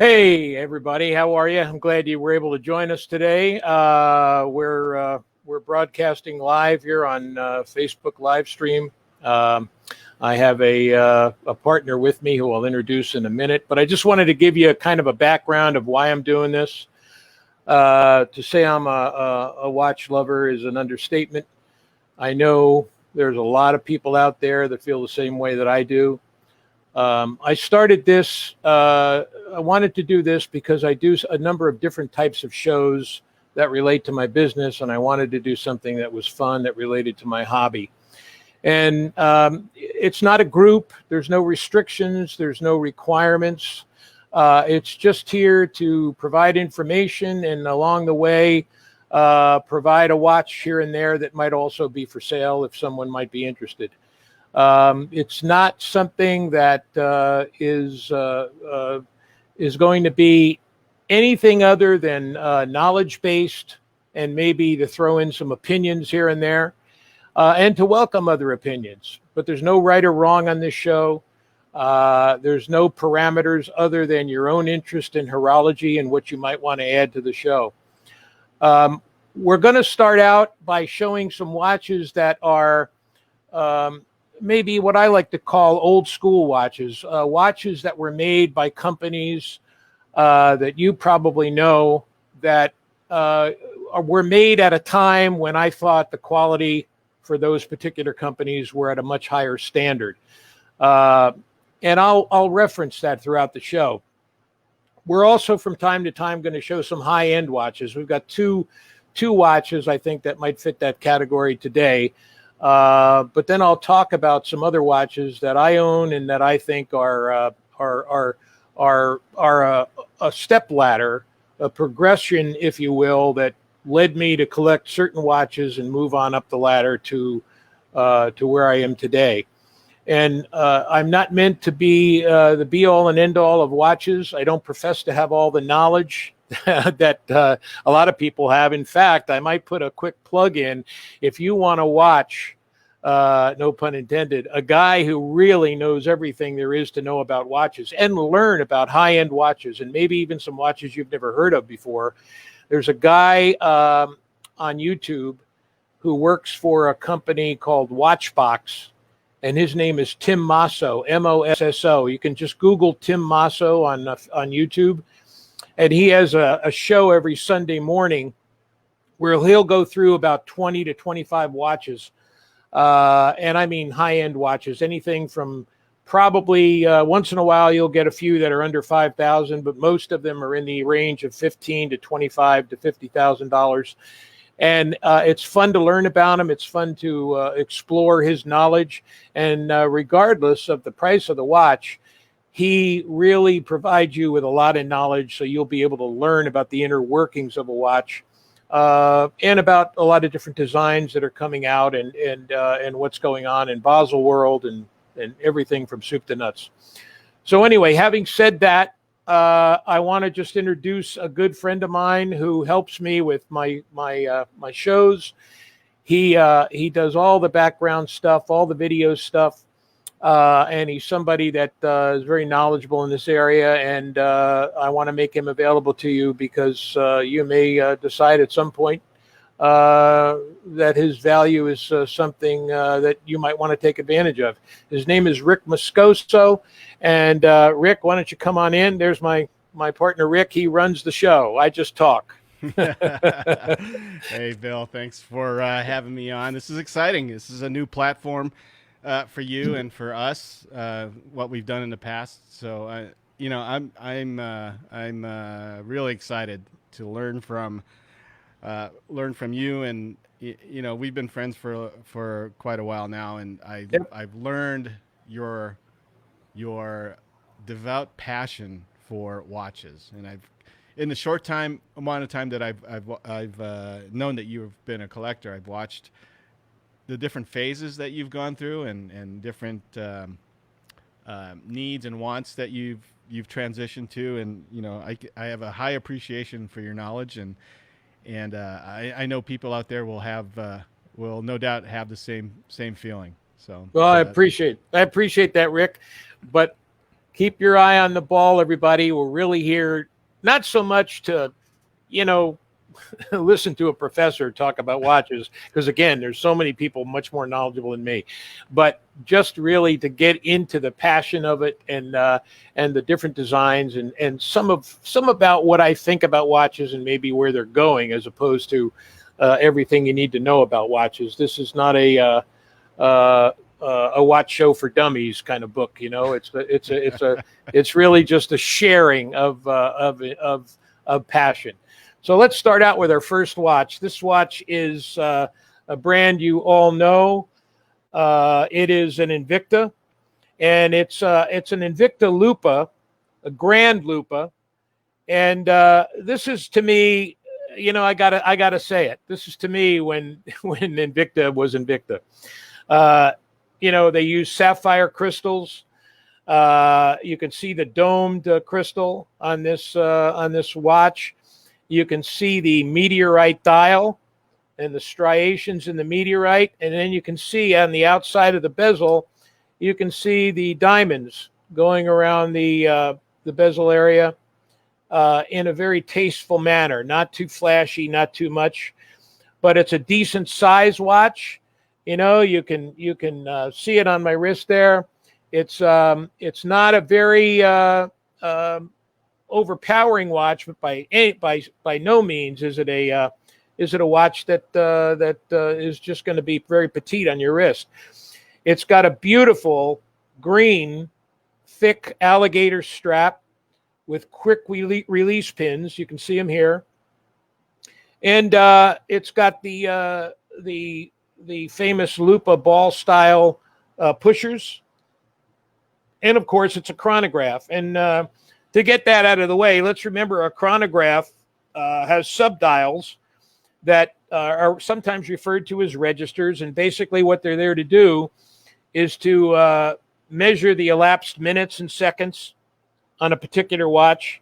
Hey, everybody. How are you? I'm glad you were able to join us today. We're broadcasting live here on Facebook live stream. I have a partner with me who I'll introduce in a minute, but I just wanted to give you a kind of a background of why I'm doing this. To say I'm a watch lover is an understatement. I know there's a lot of people out there that feel the same way that I do. I started this, I wanted to do this because I do a number of different types of shows that relate to my business, and I wanted to do something that was fun, that related to my hobby. And it's not a group, there's no restrictions, there's no requirements. It's just here to provide information and along the way, provide a watch here and there that might also be for sale if someone might be interested. It's not something that is going to be anything other than knowledge-based, and maybe to throw in some opinions here and there, and to welcome other opinions. But there's no right or wrong on this show. There's no parameters other than your own interest in horology and what you might want to add to the show. We're going to start out by showing some watches that are maybe what I like to call old school watches, watches that were made by companies that you probably know that were made at a time when I thought the quality for those particular companies were at a much higher standard. And I'll reference that throughout the show. We're also from time to time going to show some high-end watches. We've got two watches I think that might fit that category today. But then I'll talk about some other watches that I own and that I think are a step ladder, a progression, if you will, that led me to collect certain watches and move on up the ladder to where I am today. And I'm not meant to be the be-all and end-all of watches. I don't profess to have all the knowledge that a lot of people have. In fact, I might put a quick plug in. If you want to watch, no pun intended, a guy who really knows everything there is to know about watches and learn about high-end watches and maybe even some watches you've never heard of before, there's a guy on YouTube who works for a company called Watchbox, and his name is Tim Mosso, M-O-S-S-O. You can just Google Tim Mosso on YouTube. And he has a show every Sunday morning where he'll go through about 20 to 25 watches. And I mean high-end watches, anything from probably once in a while you'll get a few that are under $5,000, but most of them are in the range of $15,000 to $25,000 to $50,000. And it's fun to learn about him. It's fun to explore his knowledge. And regardless of the price of the watch, he really provides you with a lot of knowledge, so you'll be able to learn about the inner workings of a watch, and about a lot of different designs that are coming out, and what's going on in Basel world, and everything from soup to nuts. So anyway, having said that, I want to just introduce a good friend of mine who helps me with my shows. He does all the background stuff, all the video stuff. And he's somebody that is very knowledgeable in this area, and I want to make him available to you because you may decide at some point that his value is something that you might want to take advantage of. His name is Rick Moscoso, and Rick, why don't you come on in? There's my partner, Rick. He runs the show. I just talk. Hey, Bill, thanks for having me on. This is exciting. This is a new platform for you and for us, what we've done in the past. So, I'm really excited to learn from you. And we've been friends for quite a while now, and I've learned your devout passion for watches. And in the short amount of time that I've known that you've been a collector, I've watched the different phases that you've gone through, and different needs and wants that you've transitioned to, and I have a high appreciation for your knowledge, and I know people out there will no doubt have the same feeling. So well, I appreciate that, Rick. But keep your eye on the ball, everybody. We're really here not so much to, you know, listen to a professor talk about watches, because again, there's so many people much more knowledgeable than me, but just really to get into the passion of it, and the different designs, and some about what I think about watches and maybe where they're going, as opposed to everything you need to know about watches. This is not a watch show for dummies kind of book. You know, it's really just a sharing of passion. So let's start out with our first watch. This watch is a brand you all know. It is an Invicta, and it's an Invicta Lupa, a Grand Lupa, and this is, to me, you know, I gotta say it. This is, to me, when Invicta was Invicta. You know, they use sapphire crystals. You can see the domed crystal on this watch. You can see the meteorite dial and the striations in the meteorite. And then you can see on the outside of the bezel, you can see the diamonds going around the bezel area in a very tasteful manner. Not too flashy, not too much, but it's a decent size watch. You know, you can see it on my wrist there. It's not a very overpowering watch, but by no means is it a watch that is just going to be very petite on your wrist. It's got a beautiful green, thick alligator strap with quick release pins. You can see them here, and it's got the famous Lupa ball style pushers, and of course it's a chronograph. And to get that out of the way, let's remember a chronograph has subdials that are sometimes referred to as registers. And basically what they're there to do is to measure the elapsed minutes and seconds on a particular watch.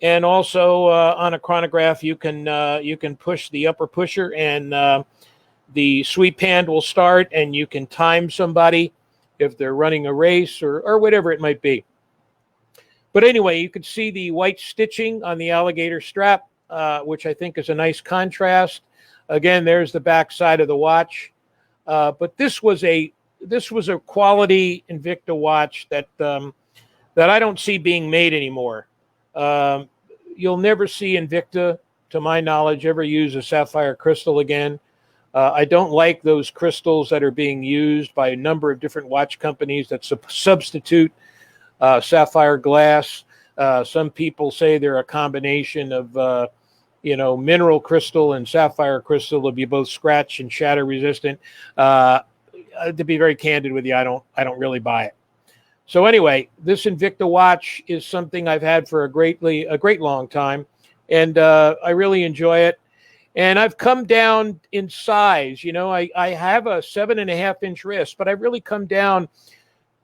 And also on a chronograph, you can push the upper pusher, and the sweep hand will start, and you can time somebody if they're running a race or whatever it might be. But anyway, you can see the white stitching on the alligator strap, which I think is a nice contrast. Again, there's the back side of the watch. But this was a quality Invicta watch that I don't see being made anymore. You'll never see Invicta, to my knowledge, ever use a sapphire crystal again. I don't like those crystals that are being used by a number of different watch companies that substitute sapphire glass. Some people say they're a combination of mineral crystal and sapphire crystal to be both scratch and shatter resistant. To be very candid with you, I don't really buy it. So anyway, this Invicta watch is something I've had for a great long time, and I really enjoy it. And I've come down in size. You know, I have a 7.5-inch wrist, but I've really come down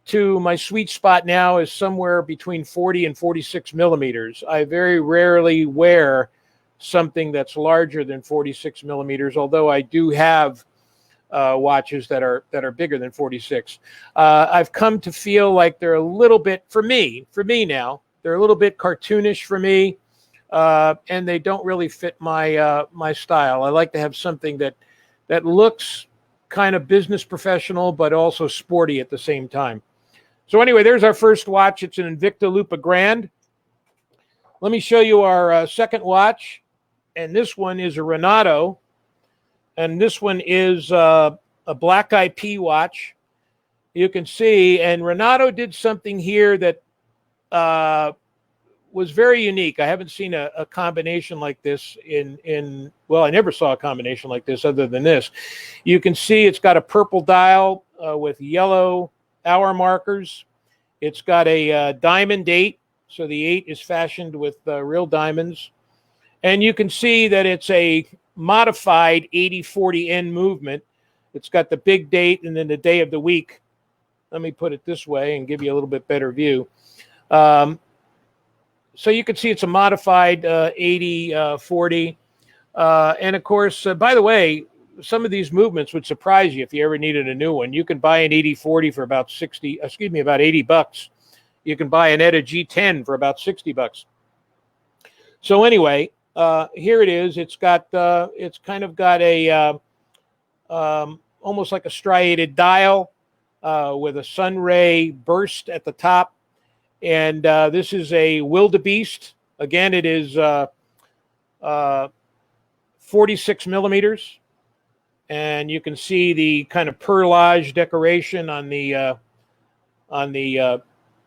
to my sweet spot now is somewhere between 40 and 46 millimeters. I very rarely wear something that's larger than 46 millimeters, although I do have watches that are bigger than 46. I've come to feel like they're a little bit, for me now, they're a little bit cartoonish for me, and they don't really fit my style. I like to have something that looks kind of business professional, but also sporty at the same time. So anyway, there's our first watch. It's an Invicta Lupa Grand. Let me show you our second watch. And this one is a Renato. And this one is a black IP watch. You can see, and Renato did something here that was very unique. I haven't seen a combination like this well, I never saw a combination like this other than this. You can see it's got a purple dial with yellow hour markers. It's got a diamond 8, so the 8 is fashioned with real diamonds. And you can see that it's a modified 80-40N movement. It's got the big date and then the day of the week. Let me put it this way and give you a little bit better view. So you can see it's a modified 80-40. And of course, by the way, some of these movements would surprise you if you ever needed a new one. You can buy an 80-40 for about $80, you can buy an ETA G10 for about $60. So anyway, here it is. It's got it's kind of got a almost like a striated dial with a sun ray burst at the top, and this is a wildebeest. Again, it is 46 millimeters, and you can see the kind of perlage decoration on the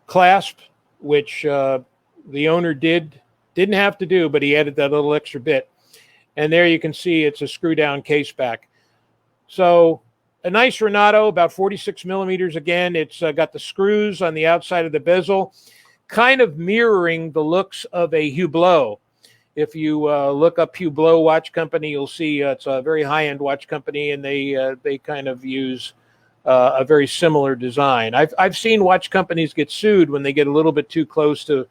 clasp, which the owner didn't have to do, but he added that little extra bit. And there you can see it's a screw down case back. So a nice Renato, about 46 millimeters. Again, it's got the screws on the outside of the bezel, kind of mirroring the looks of a Hublot. If you look up Hublot Watch Company, you'll see it's a very high-end watch company, and they kind of use a very similar design. I've seen watch companies get sued when they get a little bit too close to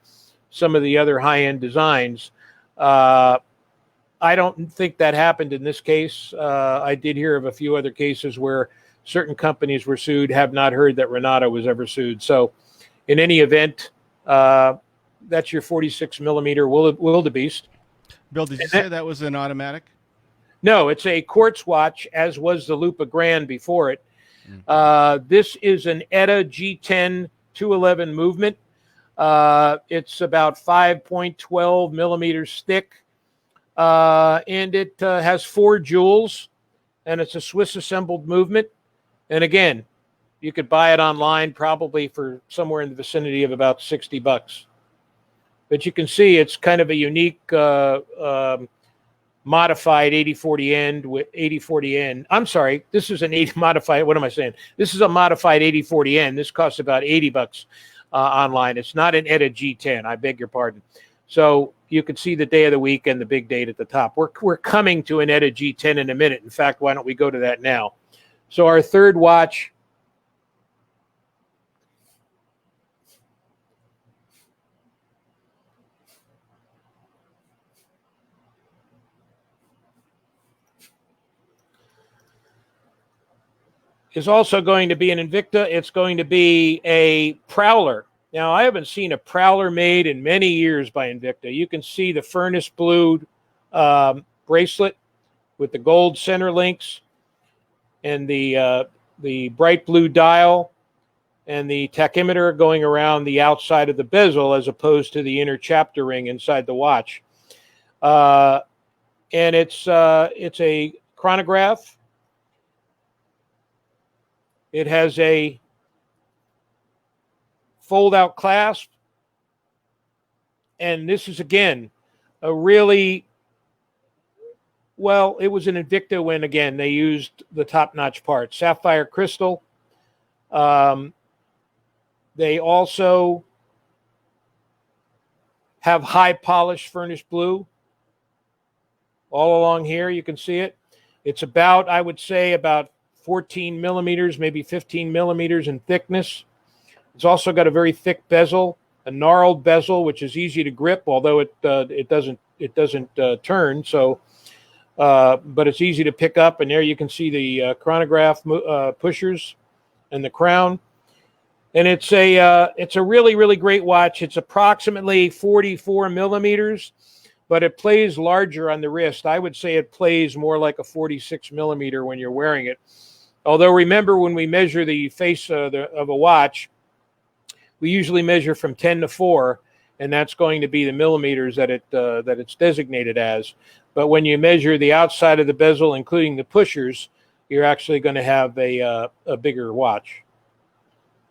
some of the other high-end designs. I don't think that happened in this case. I did hear of a few other cases where certain companies were sued. Have not heard that Renato was ever sued. So in any event, that's your 46 millimeter wildebeest. Bill, did you say that was an automatic? No, it's a quartz watch, as was the Lupa Grand before it. This is an ETA G10 211 movement. It's about 5.12 millimeters thick, and it has 4 jewels, and it's a Swiss assembled movement. And again, you could buy it online probably for somewhere in the vicinity of about $60. But you can see it's kind of a unique modified 8040 end with 8040 N. I'm sorry, this is an 80 modified. What am I saying? This is a modified 8040 N. This costs about $80 online. It's not an ETA G10. I beg your pardon. So you can see the day of the week and the big date at the top. We're coming to an ETA G10 in a minute. In fact, why don't we go to that now? So our third watch is also going to be an Invicta. It's going to be a Prowler. Now, I haven't seen a Prowler made in many years by Invicta. You can see the furnace blue bracelet with the gold center links and the bright blue dial and the tachymeter going around the outside of the bezel as opposed to the inner chapter ring inside the watch. And it's a chronograph. It has a fold-out clasp. And this is, again, a really, well, it was an Invicta when, again, they used the top-notch parts. Sapphire crystal. They also have high-polished furnished blue. All along here, you can see it. It's about, I would say, about 14 millimeters, maybe 15 millimeters in thickness. It's also got a very thick bezel, a gnarled bezel, which is easy to grip, although it doesn't turn. So, but it's easy to pick up. And there you can see the chronograph pushers and the crown. And it's a really, really great watch. It's approximately 44 millimeters, but it plays larger on the wrist. I would say it plays more like a 46 millimeter when you're wearing it. Although remember, when we measure the face of a watch, we usually measure from 10 to 4, and that's going to be the millimeters that it's designated as. But when you measure the outside of the bezel, including the pushers, you're actually going to have a bigger watch.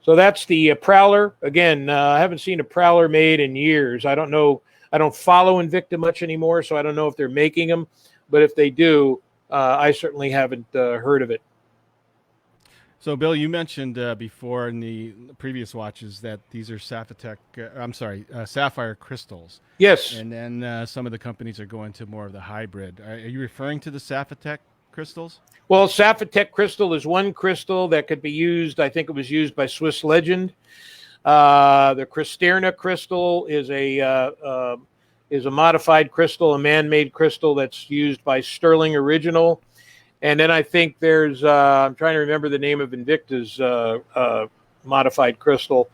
So that's the Prowler. Again, I haven't seen a Prowler made in years. I don't know. I don't follow Invicta much anymore, so I don't know if they're making them. But if they do, I certainly haven't heard of it. So, Bill, you mentioned before in the previous watches that these are sapphire crystals. Yes. And then some of the companies are going to more of the hybrid. Are you referring to the Sapphitech crystals? Well, Sapphitech crystal is one crystal that could be used. I think it was used by Swiss Legend. The Cristerna crystal is a modified crystal, a man-made crystal that's used by Sterling Original. And then I think there's, I'm trying to remember the name of Invicta's modified crystal.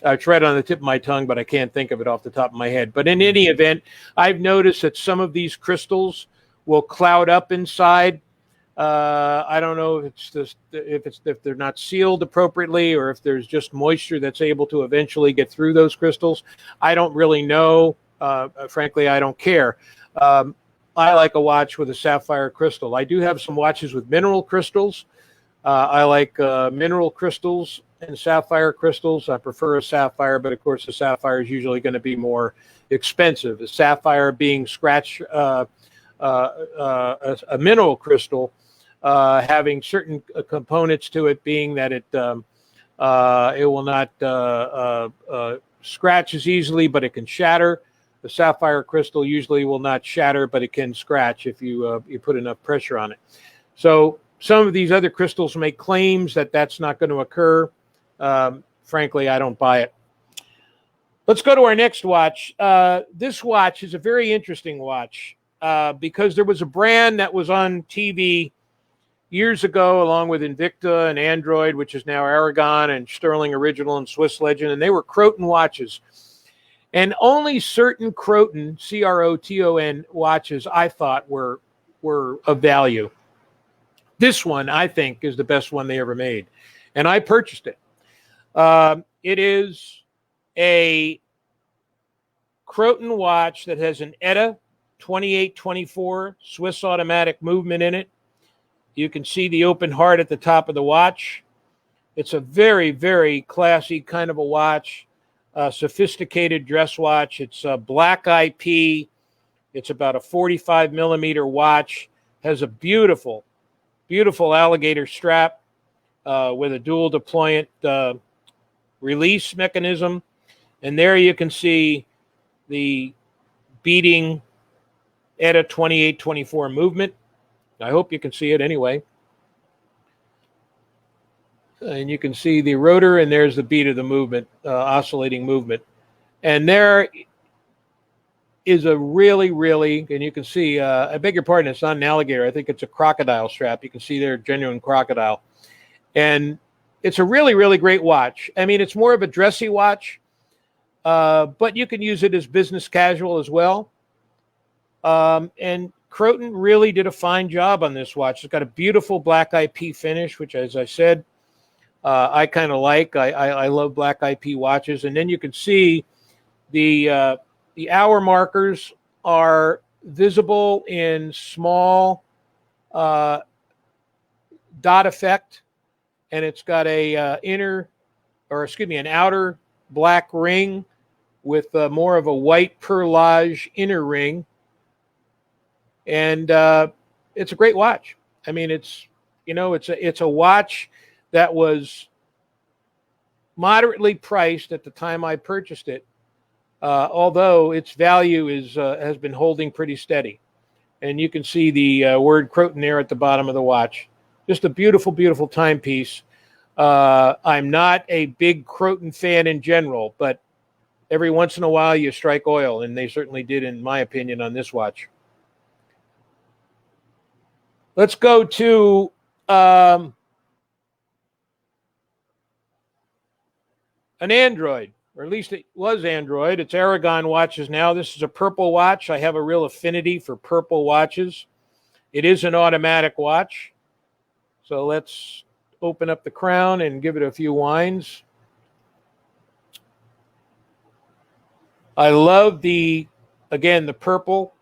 It's right on the tip of my tongue, but I can't think of it off the top of my head. But in any event, I've noticed that some of these crystals will cloud up inside. I don't know if it's just if they're not sealed appropriately, or if there's just moisture that's able to eventually get through those crystals. I don't really know. Frankly, I don't care. I like a watch with a sapphire crystal. I do have some watches with mineral crystals. I like mineral crystals and sapphire crystals. I prefer a sapphire, but of course the sapphire is usually going to be more expensive. The sapphire being a mineral crystal, having certain components to it, being that it will not scratch as easily, but it can shatter. The sapphire crystal usually will not shatter, but it can scratch if you put enough pressure on it. So some of these other crystals make claims that that's not going to occur. Frankly, I don't buy it. Let's go to our next watch. This watch is a very interesting watch because there was a brand that was on TV years ago, along with Invicta and Android, which is now Aragon, and Sterling Original and Swiss Legend, and they were Croton watches. And only certain Croton, Croton watches, I thought were of value. This one, I think, is the best one they ever made, and I purchased it. It is a Croton watch that has an ETA 2824 Swiss automatic movement in it. You can see the open heart at the top of the watch. It's a very, very classy kind of a watch, sophisticated dress watch. It's a black IP. It's about a 45 millimeter watch. Has a beautiful, beautiful alligator strap with a dual deployant release mechanism. And there you can see the beating ETA 2824 movement. I hope you can see it anyway. And you can see the rotor, and there's the beat of the movement, oscillating movement. And there is a really, really, and you can see, I beg your pardon, it's not an alligator. I think it's a crocodile strap. You can see there, genuine crocodile. And it's a really, really great watch. I mean, it's more of a dressy watch, but you can use it as business casual as well. And Croton really did a fine job on this watch. It's got a beautiful black IP finish, which, as I said, I kind of like. I love black IP watches. And then you can see the hour markers are visible in small dot effect, and it's got a an outer black ring with more of a white perlage inner ring. And it's a great watch. I mean, it's a watch that was moderately priced at the time I purchased it, although its value has been holding pretty steady. And you can see the word Croton there at the bottom of the watch. Just a beautiful, beautiful timepiece. I'm not a big Croton fan in general, but every once in a while you strike oil, and they certainly did, in my opinion, on this watch. Let's go to an Android, or at least it was Android. It's Aragon watches now. This is a purple watch. I have a real affinity for purple watches. It is an automatic watch. So let's open up the crown and give it a few winds. I love the purple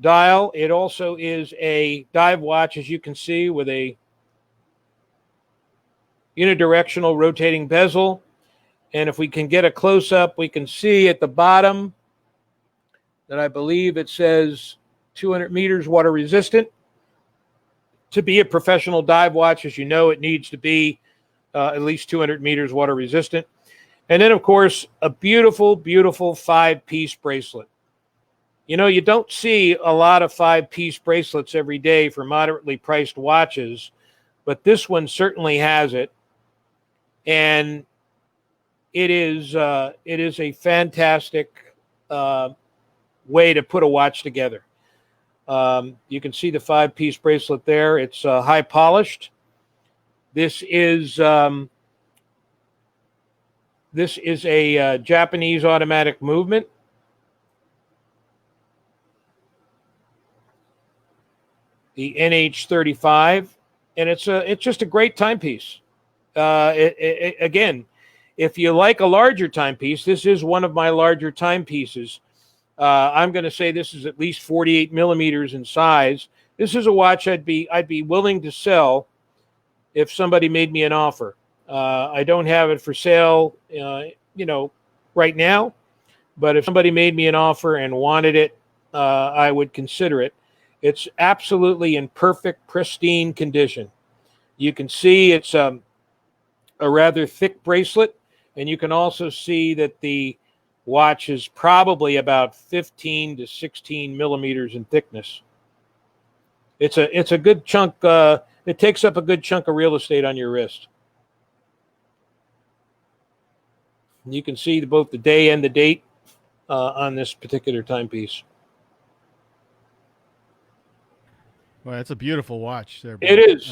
dial. It also is a dive watch, as you can see, with a unidirectional rotating bezel. And if we can get a close-up, we can see at the bottom that I believe it says 200 meters water resistant. To be a professional dive watch, as you know, it needs to be at least 200 meters water resistant. And then, of course, a beautiful, beautiful 5-piece bracelet. You know, you don't see a lot of 5-piece bracelets every day for moderately priced watches, but this one certainly has it. And it is a fantastic way to put a watch together. You can see the 5-piece bracelet there. It's high polished. This is This is a Japanese automatic movement. The NH35, and it's just a great timepiece. Again, if you like a larger timepiece, this is one of my larger timepieces. I'm going to say this is at least 48 millimeters in size. This is a watch I'd be willing to sell if somebody made me an offer. I don't have it for sale, right now, but if somebody made me an offer and wanted it, I would consider it. It's absolutely in perfect, pristine condition. You can see it's a rather thick bracelet, and you can also see that the watch is probably about 15 to 16 millimeters in thickness. It's a good chunk. It takes up a good chunk of real estate on your wrist. You can see both the day and the date on this particular timepiece. Well, it's a beautiful watch there, Bill. It is.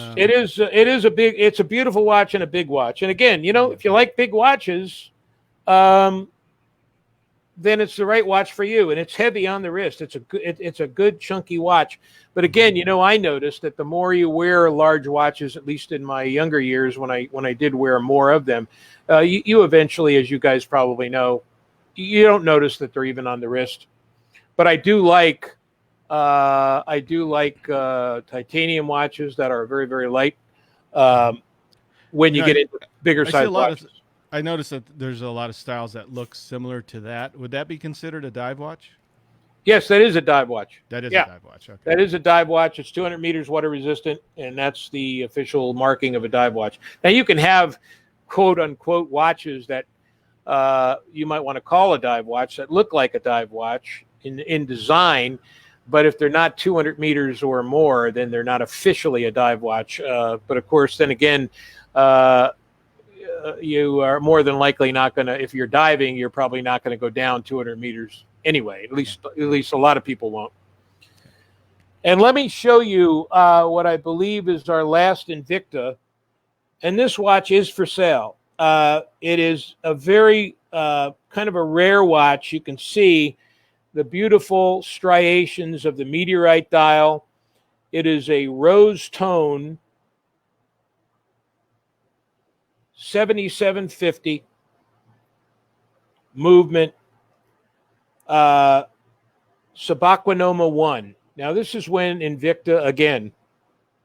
It's a beautiful watch and a big watch. And again, if you like big watches, then it's the right watch for you. And it's heavy on the wrist. It's a good chunky watch. But again, I noticed that the more you wear large watches, at least in my younger years, when I did wear more of them, you eventually, as you guys probably know, you don't notice that they're even on the wrist. But I do like titanium watches that are very, very light when you get into bigger size watches. I noticed that there's a lot of styles that look similar to that. Would that be considered a dive watch? Yes, that is a dive watch. That is a dive watch. Okay. That is a dive watch. It's 200 meters water resistant, and that's the official marking of a dive watch. Now, you can have quote-unquote watches that you might want to call a dive watch that look like a dive watch in design, but if they're not 200 meters or more, then they're not officially a dive watch. But of course, then again, you are more than likely not going to, if you're diving, you're probably not going to go down 200 meters anyway. At least a lot of people won't. And let me show you what I believe is our last Invicta. And this watch is for sale. It is a very kind of a rare watch. You can see the beautiful striations of the meteorite dial. It is a rose tone 7750 movement Subaqua Noma 1. Now, this is when Invicta, again,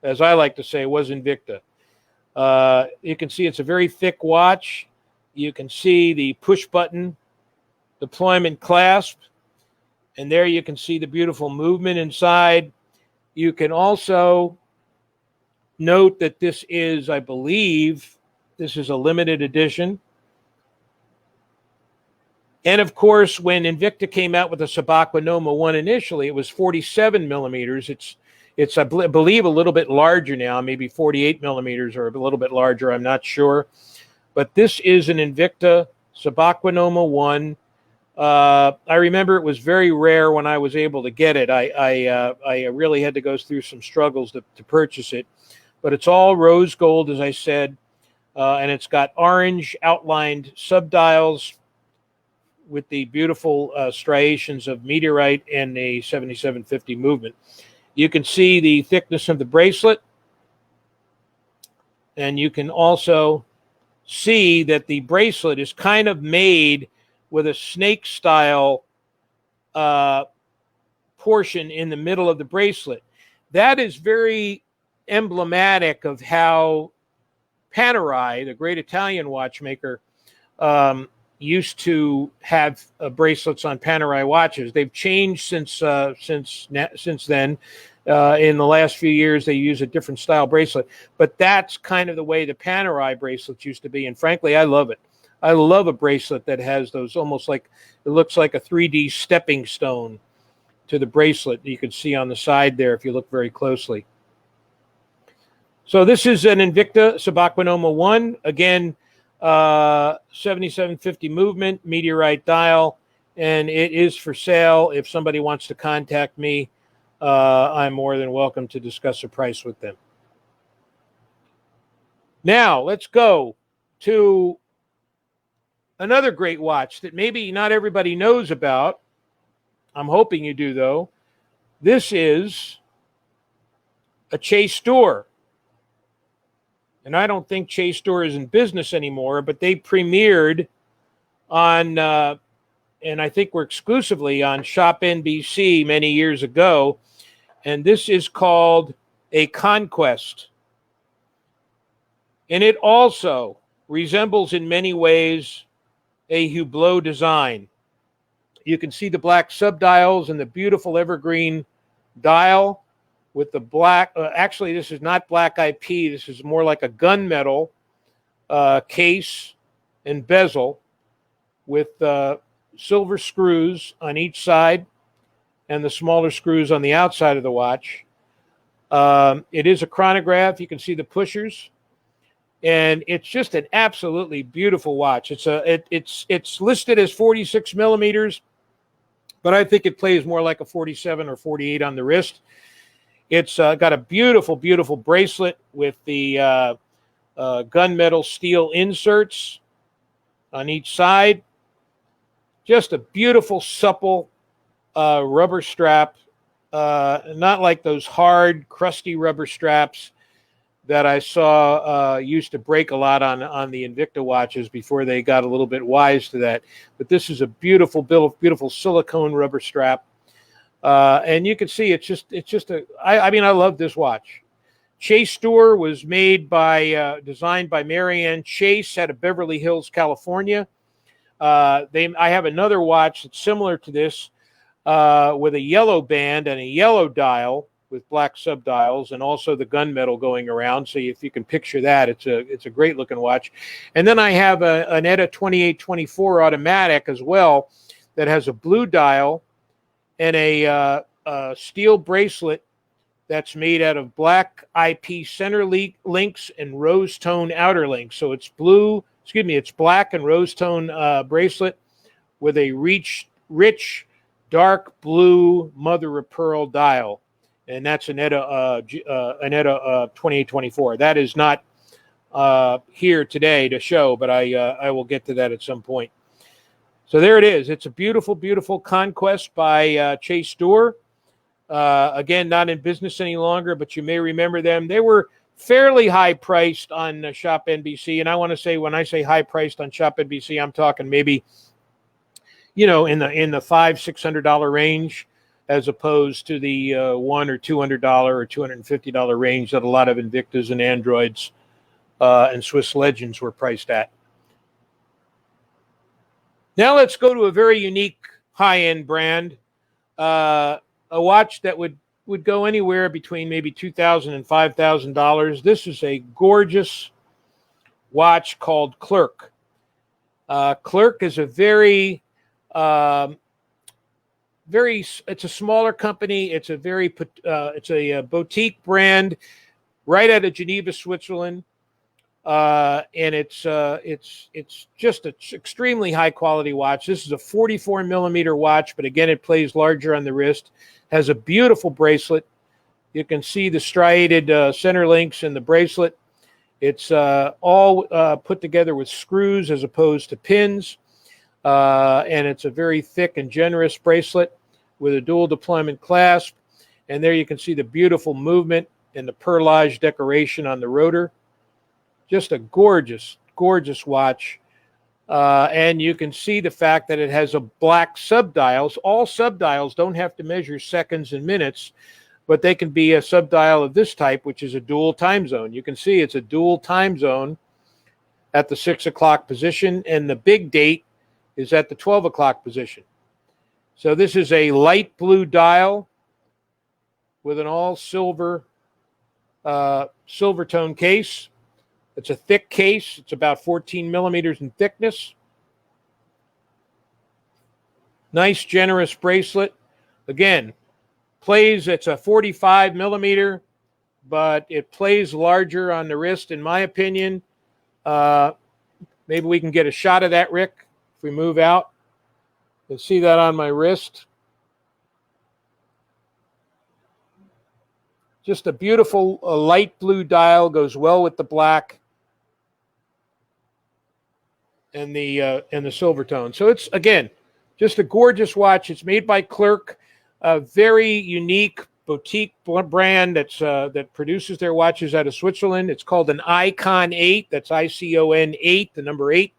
as I like to say, was Invicta. You can see it's a very thick watch. You can see the push button deployment clasp. And there you can see the beautiful movement inside. You can also note that this is, I believe, this is a limited edition. And of course, when Invicta came out with the Subaqua Noma 1 initially, it was 47 millimeters. It's I believe a little bit larger now, maybe 48 millimeters or a little bit larger. I'm not sure. But this is an Invicta Subaqua Noma 1. I remember it was very rare when I was able to get it. I really had to go through some struggles to purchase it. But it's all rose gold, as I said. And it's got orange outlined subdials with the beautiful striations of meteorite and a 7750 movement. You can see the thickness of the bracelet. And you can also see that the bracelet is kind of made with a snake style portion in the middle of the bracelet. That is very emblematic of how Panerai, the great Italian watchmaker, used to have bracelets on Panerai watches. They've changed since then. In the last few years, they use a different style bracelet. But that's kind of the way the Panerai bracelets used to be. And frankly, I love it. I love a bracelet that has those almost like, it looks like a 3D stepping stone to the bracelet you can see on the side there if you look very closely. So this is an Invicta Subaqua Noma 1. Again, 7750 movement, meteorite dial, and it is for sale. If somebody wants to contact me, I'm more than welcome to discuss a price with them. Now, let's go to another great watch that maybe not everybody knows about. I'm hoping you do, though. This is a Chase door. And I don't think Chase door is in business anymore, but they premiered on, and I think we're exclusively on Shop NBC many years ago. And this is called a Conquest. And it also resembles in many ways a Hublot design. You can see the black subdials and the beautiful evergreen dial with the black. Actually, this is not black IP. This is more like a gunmetal case and bezel with silver screws on each side and the smaller screws on the outside of the watch. It is a chronograph. You can see the pushers. And it's just an absolutely beautiful watch. It's listed as 46 millimeters, but I think it plays more like a 47 or 48 on the wrist. It's got a beautiful, beautiful bracelet with the gunmetal steel inserts on each side. Just a beautiful, supple rubber strap, not like those hard, crusty rubber straps that I saw used to break a lot on the Invicta watches before they got a little bit wise to that. But this is a beautiful, beautiful silicone rubber strap. And you can see I mean, I love this watch. Chase door was designed by Marianne Chase out of Beverly Hills, California. I have another watch that's similar to this with a yellow band and a yellow dial with black subdials, and also the gunmetal going around. So if you can picture that, it's a great looking watch. And then I have an ETA 2824 automatic as well that has a blue dial and a steel bracelet that's made out of black IP center links and rose tone outer links. So it's black and rose tone bracelet with a rich dark blue mother of pearl dial. And that's an ETA 2824. That is not here today to show, but I will get to that at some point. So there it is. It's a beautiful, beautiful Conquest by Chase door. Again, not in business any longer, but you may remember them. They were fairly high priced on Shop NBC, and I want to say when I say high priced on Shop NBC, I'm talking maybe in the $500-600 range, as opposed to the $100 or $200 or $250 range that a lot of Invictas and Androids and Swiss Legends were priced at. Now let's go to a very unique high-end brand, a watch that would go anywhere between maybe $2,000 and $5,000. This is a gorgeous watch called Clerk. Clerk is a it's a smaller company. It's a boutique brand right out of Geneva, Switzerland. And it's just an extremely high quality watch. This is a 44 millimeter watch, but again, it plays larger on the wrist, has a beautiful bracelet. You can see the striated center links in the bracelet. It's all put together with screws as opposed to pins. And it's a very thick and generous bracelet with a dual deployment clasp. And there you can see the beautiful movement and the perlage decoration on the rotor. Just a gorgeous, gorgeous watch. And you can see the fact that it has a black subdials. All subdials don't have to measure seconds and minutes, but they can be a subdial of this type, which is a dual time zone. You can see it's a dual time zone at the 6 o'clock position, and the big date is at the 12 o'clock position. So this is a light blue dial with an all silver tone case. It's a thick case. It's about 14 millimeters in thickness. Nice, generous bracelet. Again, it's a 45 millimeter, but it plays larger on the wrist, in my opinion. Maybe we can get a shot of that, Rick, if we move out. You can see that on my wrist. Just a beautiful light blue dial, goes well with the black. and the silver tone. So it's, again, just a gorgeous watch. It's made by Clerk, a very unique boutique brand that produces their watches out of Switzerland. It's called an Icon 8. That's ICON 8, the number 8.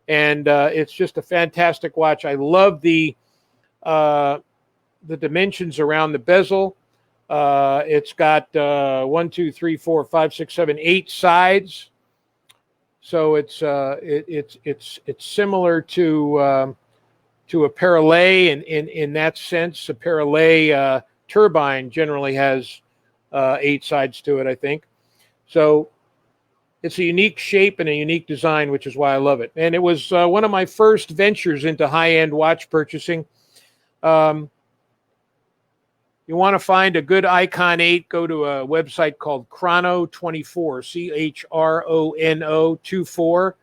And it's just a fantastic watch. I love the dimensions around the bezel. It's got 1, 2, 3, 4, 5, 6, 7, 8 sides. So it's similar to a parallel in that sense. A parallel turbine generally has 8 sides to it, I think. So it's a unique shape and a unique design, which is why I love it. And it was one of my first ventures into high-end watch purchasing. You want to find a good Icon 8, go to a website called Chrono24, CHRONO 24,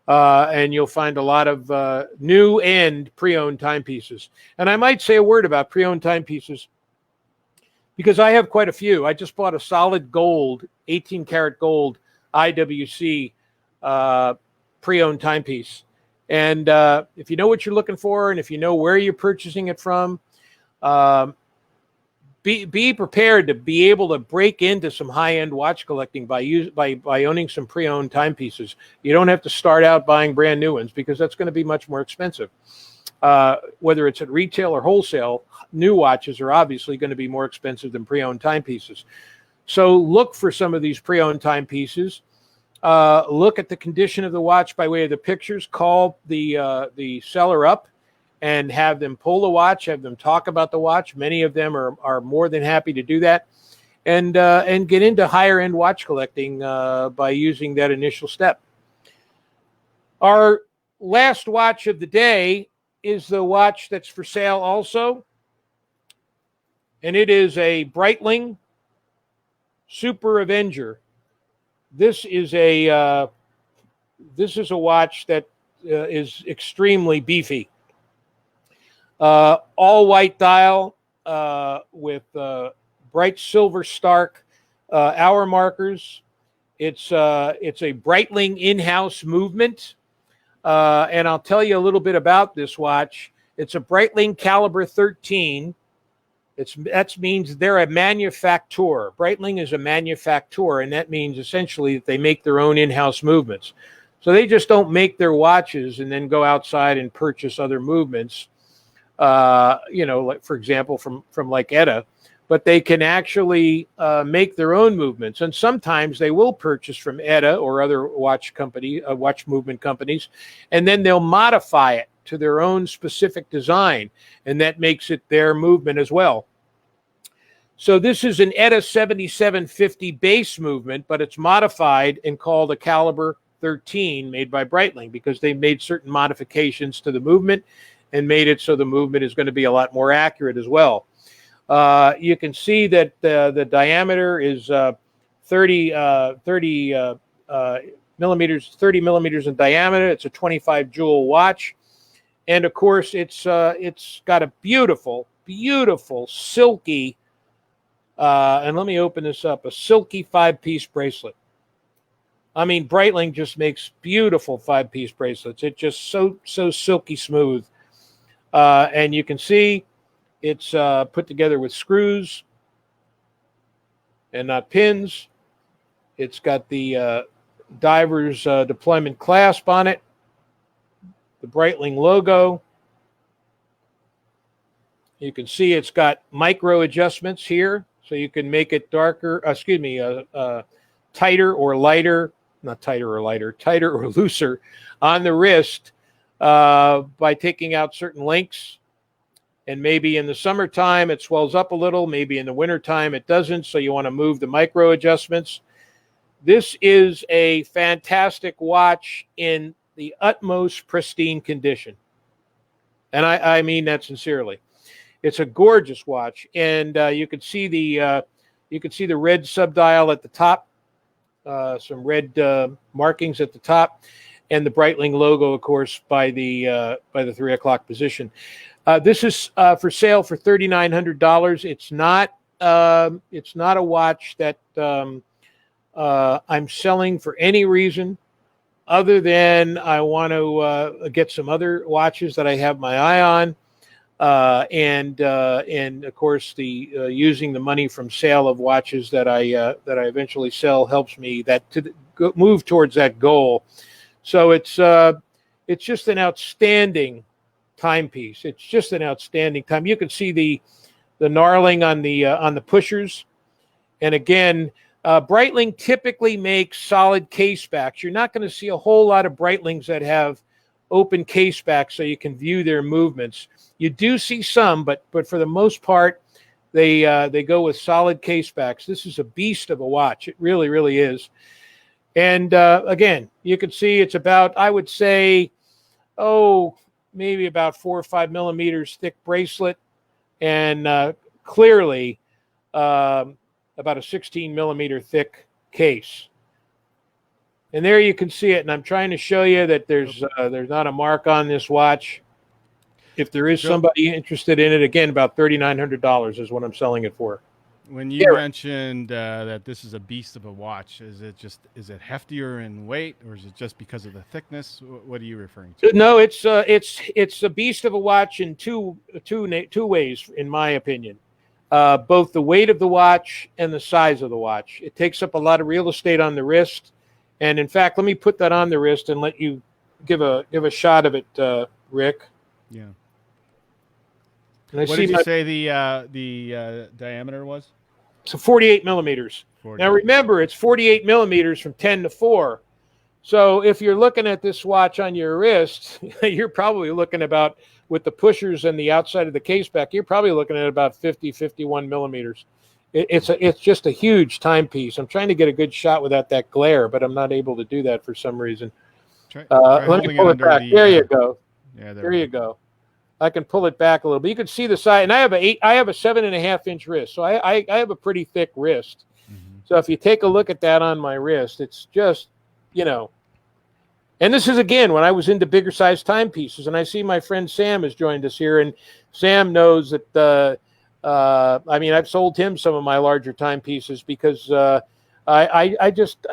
and you'll find a lot of new and pre-owned timepieces. And I might say a word about pre-owned timepieces because I have quite a few. I just bought a solid gold, 18-karat gold IWC pre-owned timepiece. And if you know what you're looking for and if you know where you're purchasing it from, be prepared to be able to break into some high-end watch collecting by owning some pre-owned timepieces. You don't have to start out buying brand new ones because that's going to be much more expensive. Whether it's at retail or wholesale, new watches are obviously going to be more expensive than pre-owned timepieces. So look for some of these pre-owned timepieces. Look at the condition of the watch by way of the pictures. Call the seller up and have them pull the watch, have them talk about the watch. Many of them are more than happy to do that, and get into higher end watch collecting by using that initial step. Our last watch of the day is the watch that's for sale also, and it is a Breitling Super Avenger. This is a watch that is extremely beefy. All white dial with bright silver Stark hour markers. It's a Breitling in-house movement, and I'll tell you a little bit about this watch. It's a Breitling caliber 13. That means they're a manufacturer. Breitling is a manufacturer, and that means essentially that they make their own in-house movements. So they just don't make their watches and then go outside and purchase other movements. Like, for example, from like ETA, but they can actually make their own movements. And sometimes they will purchase from ETA or other watch movement companies, and then they'll modify it to their own specific design, and that makes it their movement as well. So this is an ETA 7750 base movement, but it's modified and called a caliber 13 made by Breitling because they made certain modifications to the movement and made it so the movement is going to be a lot more accurate as well. You can see that the diameter is 30 millimeters in diameter. It's a 25 jewel watch. And of course, it's got a beautiful, beautiful, silky, and let me open this up, a silky 5-piece bracelet. I mean, Breitling just makes beautiful 5-piece bracelets. It's just so silky smooth. And you can see it's put together with screws and not pins. It's got the diver's deployment clasp on it, the Breitling logo. You can see it's got micro adjustments here, so you can make it tighter or lighter, not tighter or lighter, tighter or looser on the wrist by taking out certain links. And maybe in the summertime it swells up a little, maybe in the wintertime it doesn't, so you want to move the micro adjustments. This is a fantastic watch in the utmost pristine condition. And I mean that sincerely. It's a gorgeous watch, and you can see the red subdial at the top, some red markings at the top, and the Breitling logo, of course, by the 3 o'clock position. This is for sale for $3,900. It's not a watch that I'm selling for any reason. other than I want to get some other watches that I have my eye on. And of course using the money from sale of watches that I eventually sell helps me move towards that goal. So it's just an outstanding timepiece. It's just an outstanding time. You can see the knarling on the pushers, and again, Breitling typically makes solid case backs. You're not going to see a whole lot of Breitlings that have open case backs so you can view their movements. You do see some, but for the most part, they go with solid case backs. This is a beast of a watch. It really, really is. And again, you can see it's about, I would say, maybe about 4 or 5 millimeters thick bracelet, and clearly about a 16 millimeter thick case. And there you can see it. And I'm trying to show you that there's not a mark on this watch. If there is somebody interested in it, again, about $3,900 is what I'm selling it for. When you mentioned that this is a beast of a watch, is it heftier in weight, or is it just because of the thickness? What are you referring to? No, it's a beast of a watch in two ways, in my opinion. Both the weight of the watch and the size of the watch. It takes up a lot of real estate on the wrist, and in fact, let me put that on the wrist and let you give a shot of it, Rick. Yeah. And what did you say the diameter was? So 48 millimeters. 48. Now remember, it's 48 millimeters from 10 to 4. So if you're looking at this watch on your wrist, you're probably looking about, with the pushers and the outside of the case back, you're probably looking at about 51 millimeters. It's just a huge timepiece. I'm trying to get a good shot without that glare, but I'm not able to do that for some reason. Try let me pull it back. There you go. Yeah, there you go. I can pull it back a little bit. You can see the side, and I have a 7.5 inch wrist, so I have a pretty thick wrist. Mm-hmm. So if you take a look at that on my wrist, it's just, and this is, again, when I was into bigger size timepieces, and I see my friend Sam has joined us here, and Sam knows that, I've sold him some of my larger timepieces because I just,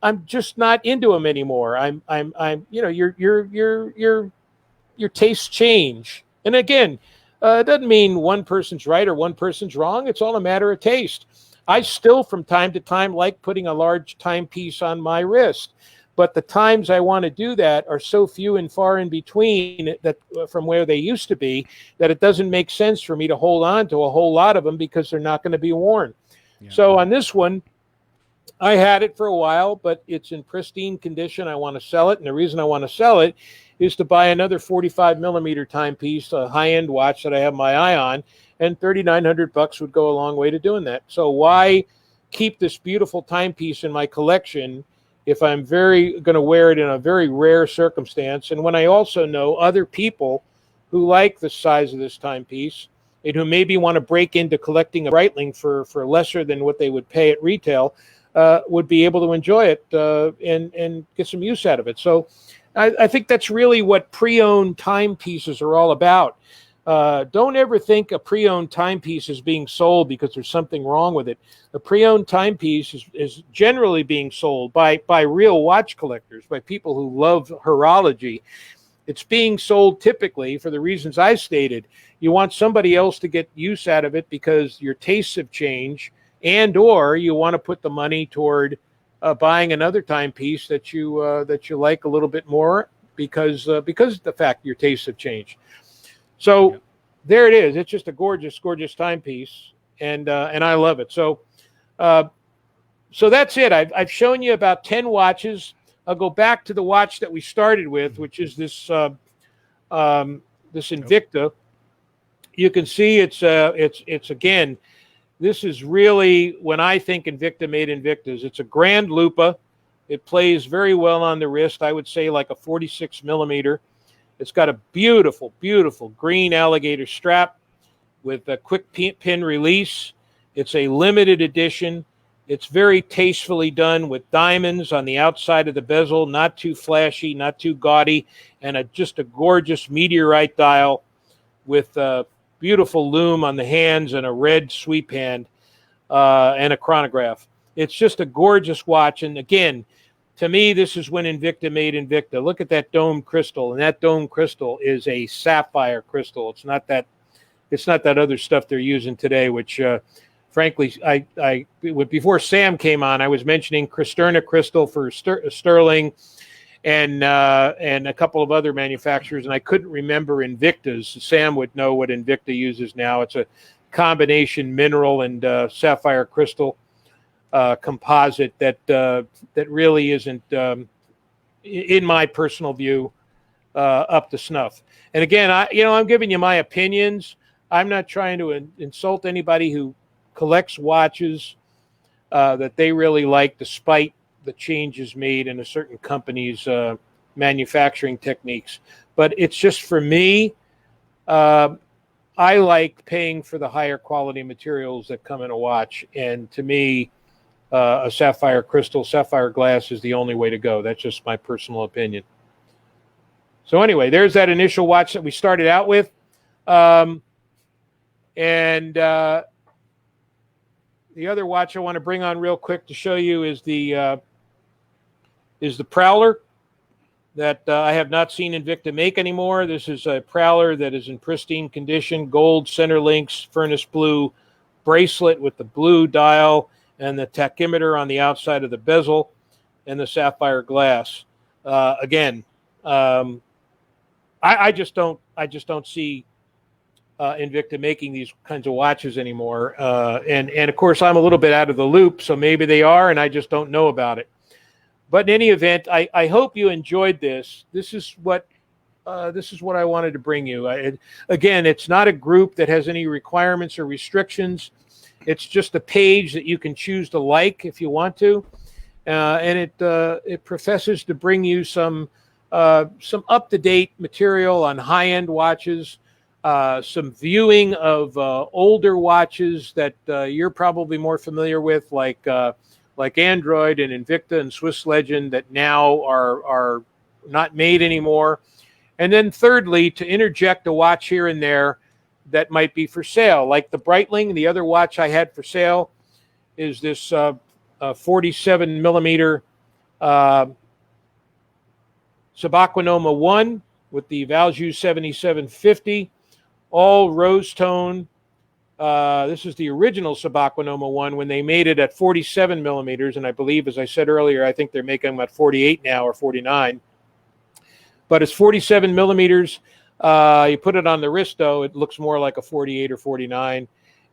I'm just not into them anymore. Your tastes change. And again, it doesn't mean one person's right or one person's wrong. It's all a matter of taste. I still, from time to time, like putting a large timepiece on my wrist. But the times I want to do that are so few and far in between that from where they used to be, that it doesn't make sense for me to hold on to a whole lot of them because they're not going to be worn. Yeah. So on this one, I had it for a while, but it's in pristine condition. I want to sell it. And the reason I want to sell it is to buy another 45 millimeter timepiece, a high-end watch that I have my eye on, and $3,900 would go a long way to doing that. So why keep this beautiful timepiece in my collection if I'm going to wear it in a very rare circumstance? And when I also know other people who like the size of this timepiece and who maybe want to break into collecting a Breitling for lesser than what they would pay at retail, would be able to enjoy it and get some use out of it. So I think that's really what pre-owned timepieces are all about. Don't ever think a pre-owned timepiece is being sold because there's something wrong with it. A pre-owned timepiece is generally being sold by real watch collectors, by people who love horology. It's being sold typically for the reasons I stated. You want somebody else to get use out of it because your tastes have changed, and or you want to put the money toward buying another timepiece that you like a little bit more because of the fact your tastes have changed. So there it is. It's just a gorgeous, gorgeous timepiece, and I love it. So that's it. I've shown you about 10 watches. I'll go back to the watch that we started with, which is this Invicta. You can see it's again. This is really, when I think Invicta made Invictas, it's a Grand Lupa. It plays very well on the wrist. I would say like a 46 millimeter. It's got a beautiful, beautiful green alligator strap with a quick pin release. It's a limited edition. It's very tastefully done with diamonds on the outside of the bezel, not too flashy, not too gaudy, and just a gorgeous meteorite dial with beautiful lume on the hands and a red sweep hand and a chronograph. It's just a gorgeous watch. And again, to me, this is when Invicta made Invicta. Look at that dome crystal, and that dome crystal is a sapphire crystal. It's not that other stuff they're using today, which frankly, before Sam came on, I was mentioning Cristerna crystal for Sterling and a couple of other manufacturers, and I couldn't remember Invicta's. Sam would know what Invicta uses now. It's a combination mineral and sapphire crystal composite that really isn't, in my personal view, up to snuff. And again, I'm giving you my opinions. I'm not trying to insult anybody who collects watches that they really like, despite the changes made in a certain company's manufacturing techniques. But it's just, for me, I like paying for the higher quality materials that come in a watch. And to me, a sapphire crystal, sapphire glass is the only way to go. That's just my personal opinion. So anyway, there's that initial watch that we started out with. And the other watch I want to bring on real quick to show you is the Prowler that I have not seen Invicta make anymore. This is a Prowler that is in pristine condition, gold center links, furnace blue bracelet with the blue dial and the tachymeter on the outside of the bezel and the sapphire glass. Again, I just don't see Invicta making these kinds of watches anymore. And of course, I'm a little bit out of the loop, so maybe they are, and I just don't know about it. But in any event, I hope you enjoyed this. This is what I wanted to bring you. Again, it's not a group that has any requirements or restrictions. It's just a page that you can choose to like if you want to, and it professes to bring you some up-to-date material on high-end watches, some viewing of older watches that you're probably more familiar with, like Android and Invicta and Swiss Legend, that now are not made anymore. And then thirdly, to interject a watch here and there that might be for sale, like the Breitling. The other watch I had for sale is this 47 millimeter Subaqua Noma 1 with the Valjoux 7750, all rose tone. This is the original Subaqua Noma 1 when they made it at 47 millimeters, and I believe, as I said earlier, I think they're making them at 48 now or 49. But it's 47 millimeters. You put it on the wristo, it looks more like a 48 or 49,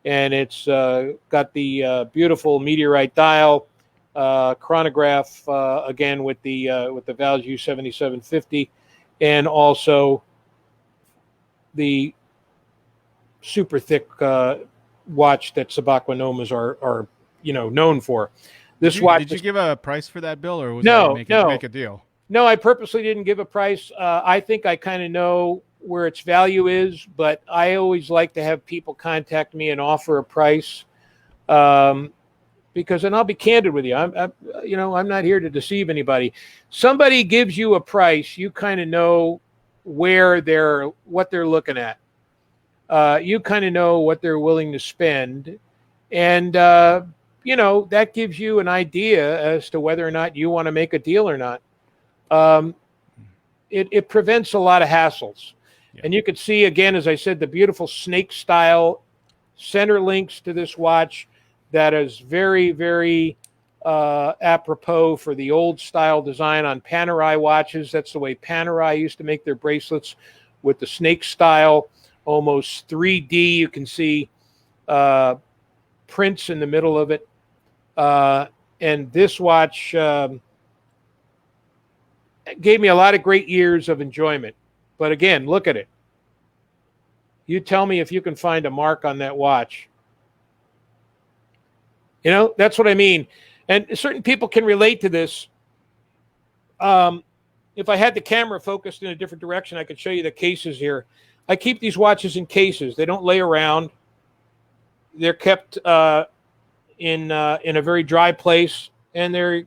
and it's got the beautiful meteorite dial, chronograph, again with the Valjoux 7750, and also the super thick watch that Subaqua Nomas are known for. This watch. Did you give a price for that, Bill, or was no, that no. make a deal? No, I purposely didn't give a price. I think I kind of know where its value is, but I always like to have people contact me and offer a price, because, and I'll be candid with you, I'm not here to deceive anybody. Somebody gives you a price, you kind of know what they're looking at. You kind of know what they're willing to spend, and that gives you an idea as to whether or not you want to make a deal or not. It prevents a lot of hassles. Yeah. And you can see, again, as I said, the beautiful snake style center links to this watch that is very, very apropos for the old style design on Panerai watches. That's the way Panerai used to make their bracelets, with the snake style, almost 3D. You can see prints in the middle of it. And this watch gave me a lot of great years of enjoyment. But again, look at it. You tell me if you can find a mark on that watch. That's what I mean. And certain people can relate to this. If I had the camera focused in a different direction, I could show you the cases here. I keep these watches in cases. They don't lay around. They're kept in a very dry place, and they're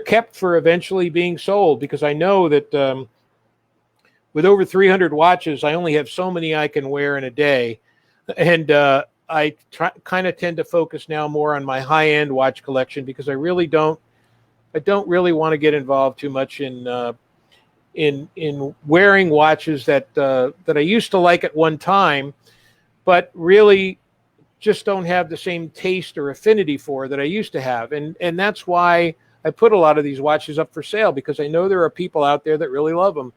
kept for eventually being sold, because I know that with over 300 watches, I only have so many I can wear in a day. And I kind of tend to focus now more on my high-end watch collection, because I really don't I don't really want to get involved too much in wearing watches that that I used to like at one time, but really just don't have the same taste or affinity for that I used to have. And that's why I put a lot of these watches up for sale, because I know there are people out there that really love them,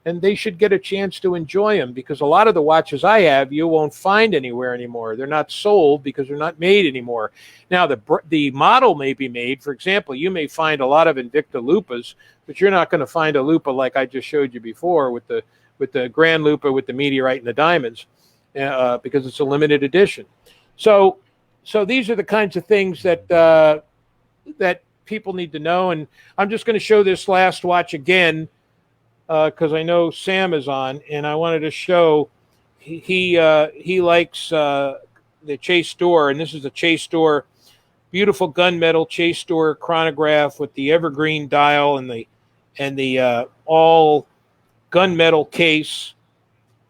and they should get a chance to enjoy them, because a lot of the watches I have you won't find anywhere anymore. They're not sold because they're not made anymore. Now the model may be made. For example, you may find a lot of Invicta Lupas, but you're not going to find a Lupa like I just showed you before with the Grand Lupa with the meteorite and the diamonds, because it's a limited edition. So these are the kinds of things that that people need to know. And I'm just going to show this last watch again because I know Sam is on, and I wanted to show he likes the Chase Door, and this is a Chase Door, beautiful gunmetal Chase Door chronograph with the evergreen dial and the all gunmetal case,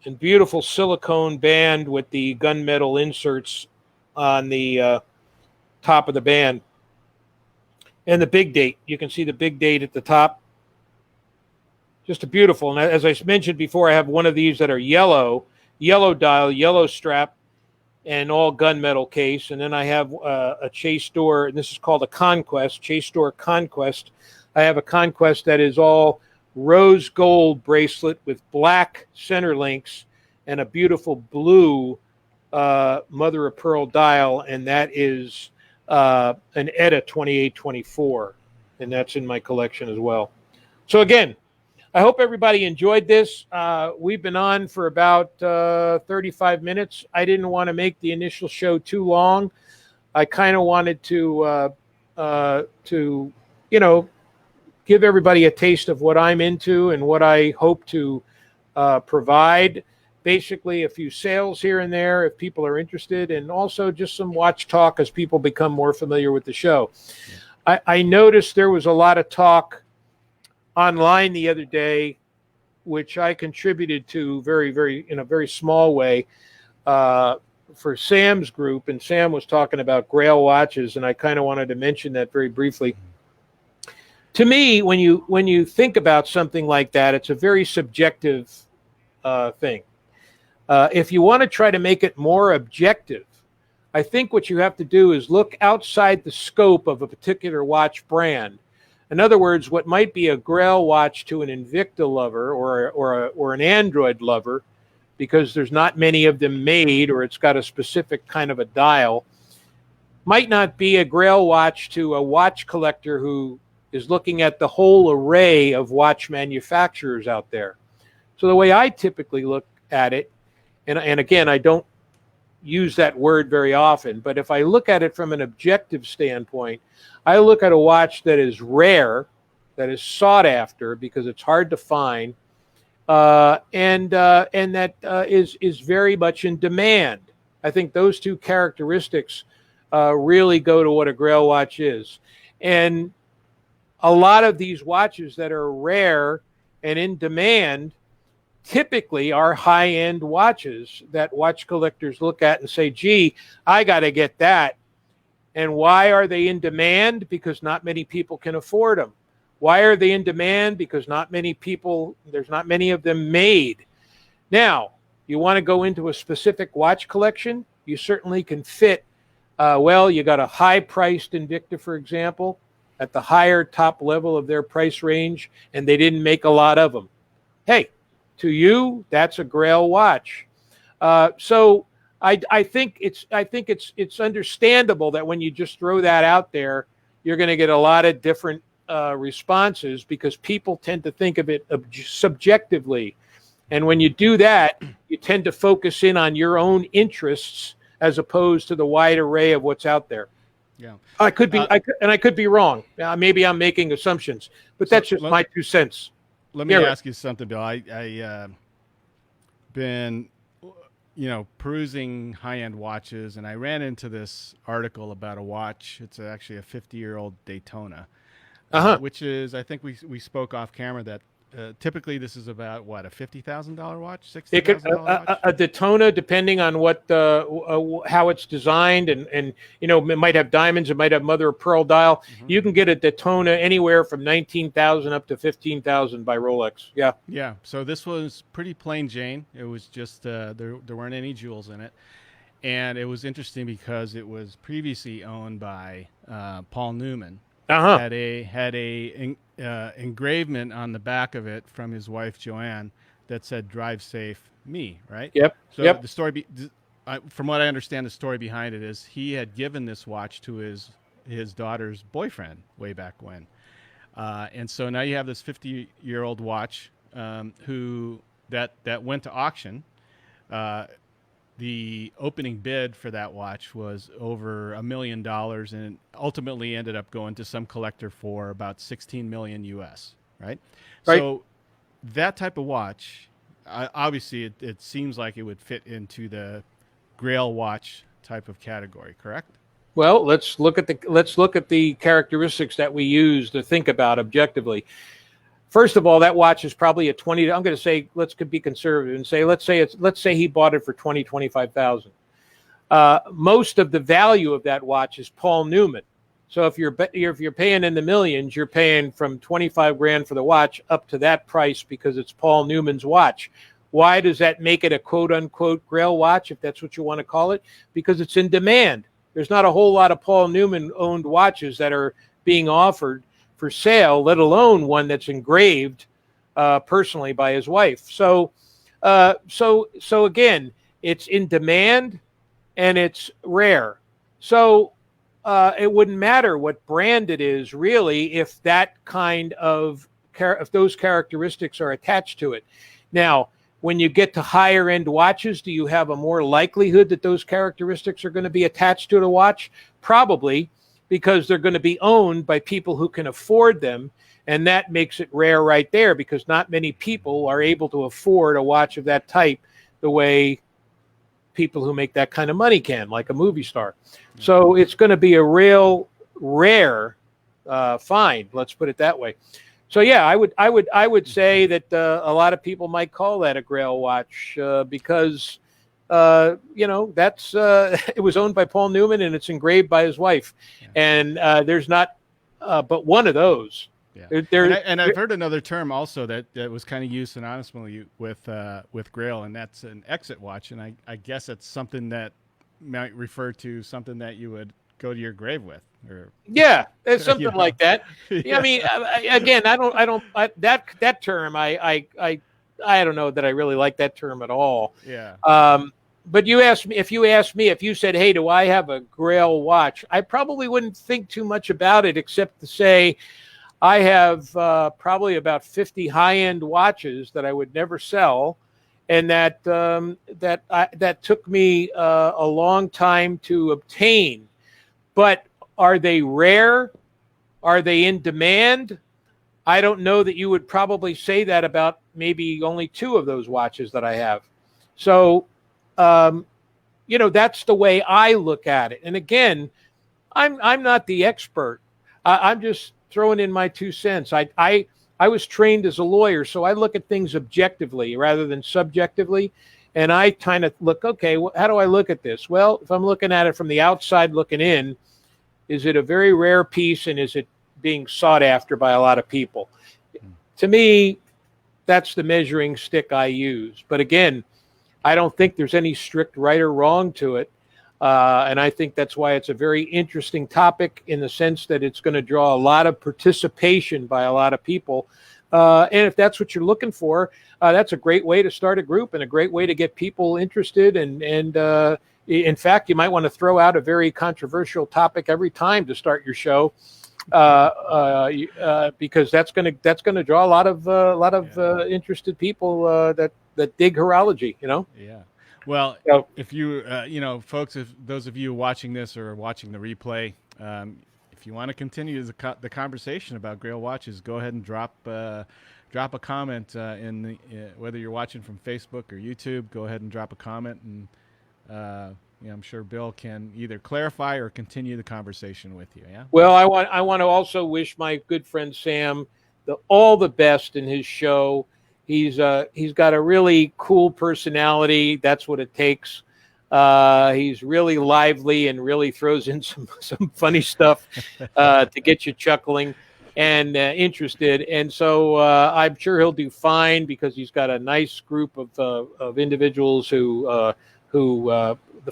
and beautiful silicone band with the gunmetal inserts on the top of the band, and the big date. You can see the big date at the top. Just a beautiful. And as I mentioned before, I have one of these that are yellow dial, yellow strap, and all gunmetal case. And then I have a Chase Door, and this is called a Conquest, Chase Door Conquest. I have a Conquest that is all rose gold bracelet with black center links and a beautiful blue mother of pearl dial, and that is an ETA 2824, and that's in my collection as well. So again, I hope everybody enjoyed this. We've been on for about 35 minutes. I didn't want to make the initial show too long. I kind of wanted to give everybody a taste of what I'm into and what I hope to provide. Basically, a few sales here and there if people are interested, and also just some watch talk as people become more familiar with the show. I noticed there was a lot of talk online the other day, which I contributed to in a very small way for Sam's group, and Sam was talking about Grail watches, and I kind of wanted to mention that very briefly. To me, when you think about something like that, it's a very subjective thing. If you want to try to make it more objective, I think what you have to do is look outside the scope of a particular watch brand. In other words, what might be a Grail watch to an Invicta lover or an Android lover, because there's not many of them made, or it's got a specific kind of a dial, might not be a Grail watch to a watch collector who is looking at the whole array of watch manufacturers out there. So the way I typically look at it, and again, I don't use that word very often, but if I look at it from an objective standpoint, I look at a watch that is rare, that is sought after because it's hard to find, and that is very much in demand. I think those two characteristics really go to what a Grail watch is. And a lot of these watches that are rare and in demand typically are high-end watches that watch collectors look at and say, gee, I got to get that. And why are they in demand? Because not many people can afford them. Why are they in demand? Because there's not many of them made. Now, you want to go into a specific watch collection, you certainly can fit, you got a high-priced Invicta, for example, at the higher top level of their price range, and they didn't make a lot of them. Hey, to you, that's a Grail watch. So I think it's understandable that when you just throw that out there, you're going to get a lot of different responses, because people tend to think of it subjectively. And when you do that, you tend to focus in on your own interests as opposed to the wide array of what's out there. Yeah, I could be wrong. Maybe I'm making assumptions, but that's just my 2 cents. Let me ask you something, Bill. I been, perusing high-end watches, and I ran into this article about a watch. It's actually a 50-year-old Daytona, which is, I think we spoke off camera that typically this is about what, a $50,000 watch, It could $60,000 watch. a Daytona, depending on what how it's designed, and it might have diamonds, it might have mother of pearl dial. Mhm. You can get a Daytona anywhere from 19,000 up to 15,000 by Rolex. Yeah. Yeah. So this was pretty plain Jane. It was just there weren't any jewels in it, and it was interesting because it was previously owned by Paul Newman. Uh-huh. Had a engravement on the back of it from his wife Joanne that said "Drive safe, me." Right. Yep. So Yep. the story, from what I understand, the story behind it is he had given this watch to his daughter's boyfriend way back when, and so now you have this 50-year-old watch who that went to auction. The opening bid for that watch was over $1 million, and ultimately ended up going to some collector for about 16 million US. Right. Right. So that type of watch, obviously, it seems like it would fit into the Grail watch type of category. Correct. Well, let's look at the characteristics that we use to think about objectively. First of all, that watch is probably a 20. I'm going to say, let's be conservative and say, let's say he bought it for 25,000. Most of the value of that watch is Paul Newman. So if you're paying in the millions, you're paying from 25 grand for the watch up to that price because it's Paul Newman's watch. Why does that make it a quote unquote Grail watch, if that's what you want to call it? Because it's in demand. There's not a whole lot of Paul Newman owned watches that are being offered for sale, let alone one that's engraved personally by his wife. So again, it's in demand and it's rare. So it wouldn't matter what brand it is, really, if that kind of if those characteristics are attached to it. Now, when you get to higher end watches, do you have a more likelihood that those characteristics are going to be attached to the watch? Probably, because they're going to be owned by people who can afford them. And that makes it rare right there, because not many people are able to afford a watch of that type the way people who make that kind of money can, like a movie star. So it's going to be a real rare find, let's put it that way. So yeah, I would say that a lot of people might call that a Grail watch because that's it was owned by Paul Newman and it's engraved by his wife, and there's not but one of those. Yeah, and I've heard another term also that was kind of used synonymously with Grail, and that's an exit watch, and I guess it's something that might refer to something that you would go to your grave with, or it's something like that. Yeah. I mean, again, that term I don't know that I really like that term at all. Yeah. But if you said, hey, do I have a Grail watch? I probably wouldn't think too much about it, except to say I have probably about 50 high-end watches that I would never sell, and that took me a long time to obtain. But are they rare? Are they in demand? I don't know that you would probably say that about maybe only 2 of those watches that I have. So, that's the way I look at it. And again, I'm not the expert. I'm just throwing in my 2 cents. I was trained as a lawyer, so I look at things objectively rather than subjectively. And I kind of look, okay, how do I look at this? Well, if I'm looking at it from the outside looking in, is it a very rare piece, and is it being sought after by a lot of people? To me, that's the measuring stick I use. But again, I don't think there's any strict right or wrong to it. And I think that's why it's a very interesting topic, in the sense that it's going to draw a lot of participation by a lot of people. And if that's what you're looking for, that's a great way to start a group and a great way to get people interested. And in fact, you might want to throw out a very controversial topic every time to start your show, because that's going to draw a lot of interested people that dig horology. Yeah. Well, if you folks, if those of you watching this or watching the replay, if you want to continue the conversation about Grail watches, go ahead and drop a comment in the whether you're watching from Facebook or YouTube. Go ahead and drop a comment, and I'm sure Bill can either clarify or continue the conversation with you. Yeah. Well, I want to also wish my good friend Sam all the best in his show. He's got a really cool personality. That's what it takes. He's really lively and really throws in some funny stuff to get you chuckling and interested. And so I'm sure he'll do fine because he's got a nice group of individuals who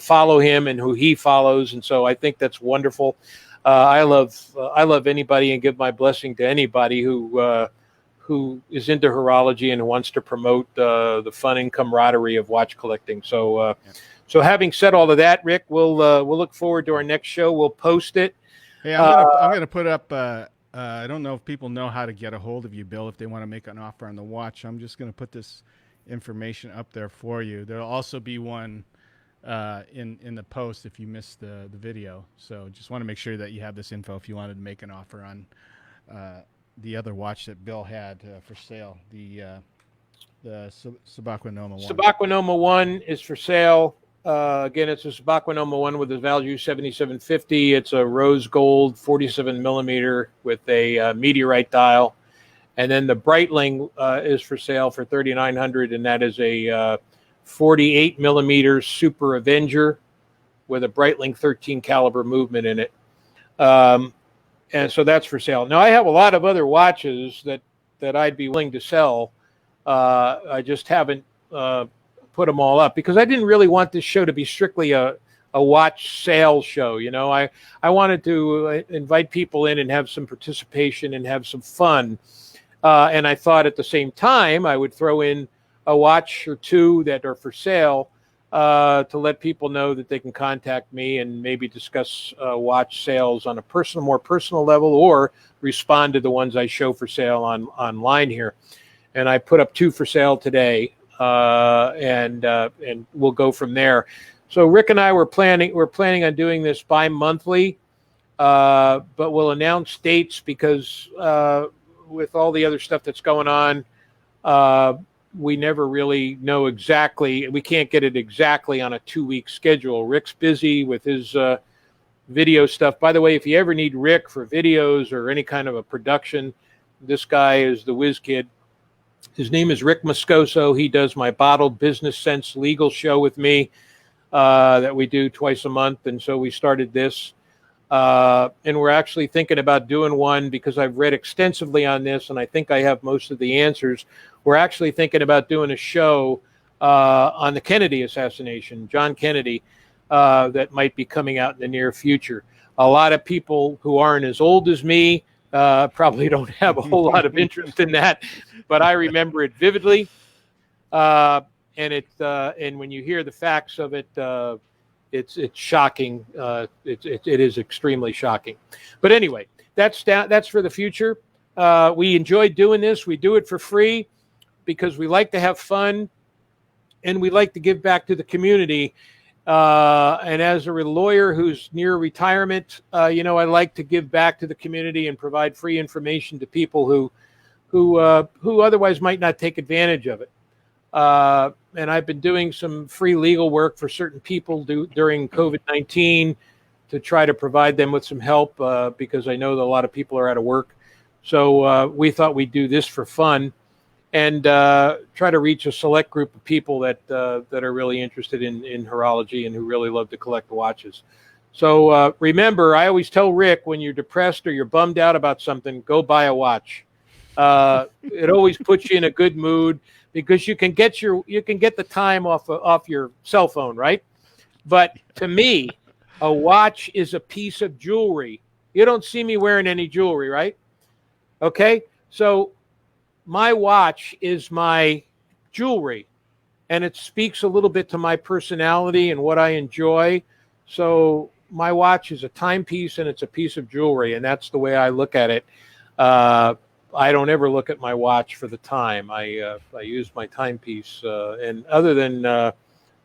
follow him and who he follows. And so I think that's wonderful. I love anybody and give my blessing to anybody who is into horology and who wants to promote the fun and camaraderie of watch collecting. So, so having said all of that, Rick, we'll look forward to our next show. We'll post it. Hey, I'm gonna put up. I don't know if people know how to get a hold of you, Bill, if they want to make an offer on the watch. I'm just gonna put this information up there for you. There'll also be one in the post if you missed the video. So just want to make sure that you have this info if you wanted to make an offer on the other watch that Bill had for sale, the Subaqua Noma 1. Subaqua Noma 1 is for sale. Again, it's a Subaqua Noma 1 with a value 7750. It's a rose gold 47 millimeter with a meteorite dial. And then the Breitling is for sale for $3,900, and that is a 48 millimeter Super Avenger with a Breitling 13 caliber movement in it. And so that's for sale. Now, I have a lot of other watches that I'd be willing to sell. I just haven't put them all up because I didn't really want this show to be strictly a watch sales show. You know, I wanted to invite people in and have some participation and have some fun. And I thought at the same time I would throw in a watch or two that are for sale to let people know that they can contact me and maybe discuss watch sales on a more personal level, or respond to the ones I show for sale online here. And I put up two for sale today, and we'll go from there. So Rick and I we're planning on doing this bi-monthly, but we'll announce dates because with all the other stuff that's going on, we never really know exactly. We can't get it exactly on a 2-week schedule. Rick's busy with his video stuff. By the way, if you ever need Rick for videos or any kind of a production, this guy is the whiz kid. His name is Rick Moscoso. He does my Bottled Business Sense legal show with me that we do twice a month. And so we started this. And we're actually thinking about doing one because I've read extensively on this and I think I have most of the answers. We're actually thinking about doing a show on the Kennedy assassination, John Kennedy, that might be coming out in the near future. A lot of people who aren't as old as me probably don't have a whole lot of interest in that, but I remember it vividly. And when you hear the facts of it, it's shocking. It is extremely shocking. But anyway, that's for the future. We enjoy doing this. We do it for free because we like to have fun and we like to give back to the community. And as a lawyer who's near retirement, I like to give back to the community and provide free information to people who otherwise might not take advantage of it. And I've been doing some free legal work for certain people during COVID-19 to try to provide them with some help because I know that a lot of people are out of work. So we thought we'd do this for fun and try to reach a select group of people that are really interested in horology and who really love to collect watches. So remember, I always tell Rick, when you're depressed or you're bummed out about something, go buy a watch. It always puts you in a good mood because you can get the time off your cell phone, right? But to me, a watch is a piece of jewelry. You don't see me wearing any jewelry, right? Okay, so my watch is my jewelry, and it speaks a little bit to my personality and what I enjoy. So my watch is a timepiece and it's a piece of jewelry, and that's the way I look at it. I don't ever look at my watch for the time. I use my timepiece, and other than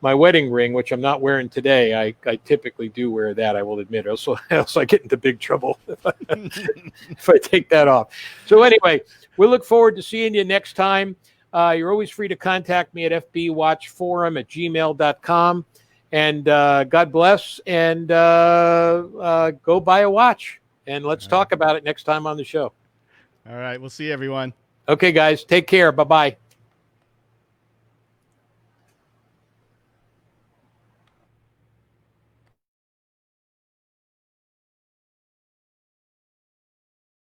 my wedding ring, which I'm not wearing today, I typically do wear that, I will admit. Else I get into big trouble if I take that off. So anyway, we look forward to seeing you next time. You're always free to contact me at fbwatchforum@gmail.com. And God bless, and go buy a watch. And let's talk about it next time on the show. All right. We'll see you, everyone. Okay, guys, take care. Bye bye.